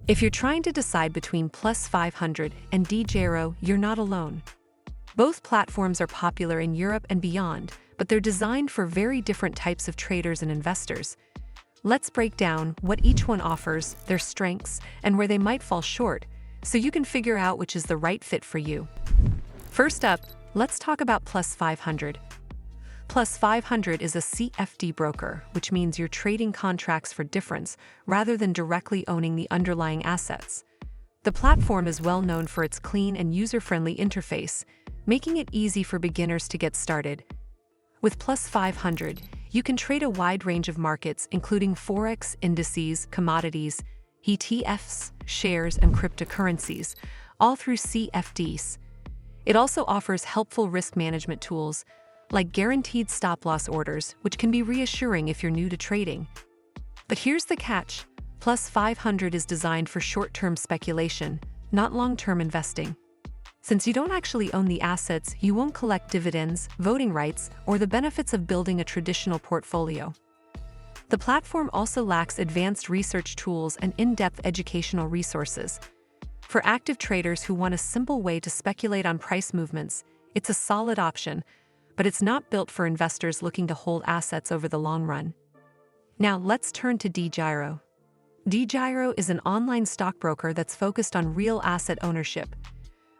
If you're trying to decide between Plus500 and DEGIRO, you're not alone. Both platforms are popular in Europe and beyond, but they're designed for very different types of traders and investors. Let's break down what each one offers, their strengths, and where they might fall short, so you can figure out which is the right fit for you. First up, let's talk about Plus500. Plus500 is a CFD broker, which means you're trading contracts for difference rather than directly owning the underlying assets. The platform is well known for its clean and user-friendly interface, making it easy for beginners to get started. With Plus500, you can trade a wide range of markets, including forex, indices, commodities, ETFs, shares, and cryptocurrencies, all through CFDs. It also offers helpful risk management tools, like guaranteed stop-loss orders, which can be reassuring if you're new to trading. But here's the catch. Plus500 is designed for short-term speculation, not long-term investing. Since you don't actually own the assets, you won't collect dividends, voting rights, or the benefits of building a traditional portfolio. The platform also lacks advanced research tools and in-depth educational resources. For active traders who want a simple way to speculate on price movements, it's a solid option, but it's not built for investors looking to hold assets over the long run. Now let's turn to DEGIRO. DEGIRO is an online stockbroker that's focused on real asset ownership.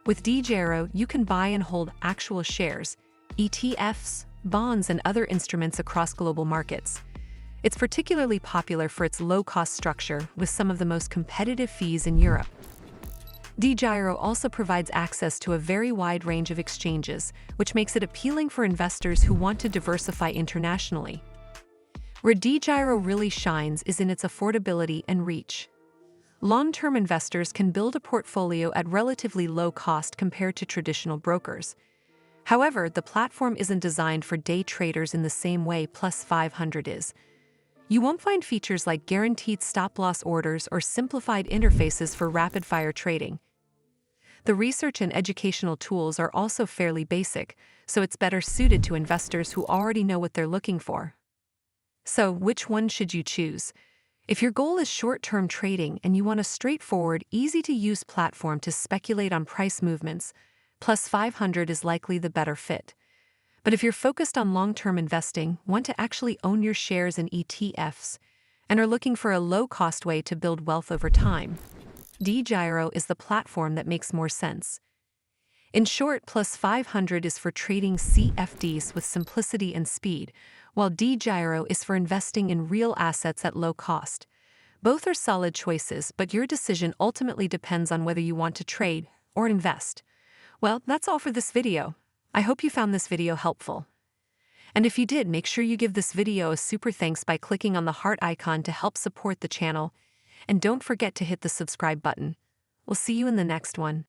With DEGIRO, you can buy and hold actual shares, ETFs, bonds, and other instruments across global markets. It's particularly popular for its low-cost structure, with some of the most competitive fees in Europe. DEGIRO also provides access to a very wide range of exchanges, which makes it appealing for investors who want to diversify internationally. Where DEGIRO really shines is in its affordability and reach. Long-term investors can build a portfolio at relatively low cost compared to traditional brokers. However, the platform isn't designed for day traders in the same way Plus500 is. You won't find features like guaranteed stop-loss orders or simplified interfaces for rapid-fire trading. The research and educational tools are also fairly basic, so it's better suited to investors who already know what they're looking for. So, which one should you choose? If your goal is short-term trading and you want a straightforward, easy-to-use platform to speculate on price movements, Plus500 is likely the better fit. But if you're focused on long-term investing, want to actually own your shares in ETFs, and are looking for a low-cost way to build wealth over time, DEGIRO is the platform that makes more sense. In short, Plus500 is for trading CFDs with simplicity and speed, while DEGIRO is for investing in real assets at low cost. Both are solid choices, but your decision ultimately depends on whether you want to trade or invest. Well, that's all for this video. I hope you found this video helpful. And if you did, make sure you give this video a super thanks by clicking on the heart icon to help support the channel. And don't forget to hit the subscribe button. We'll see you in the next one.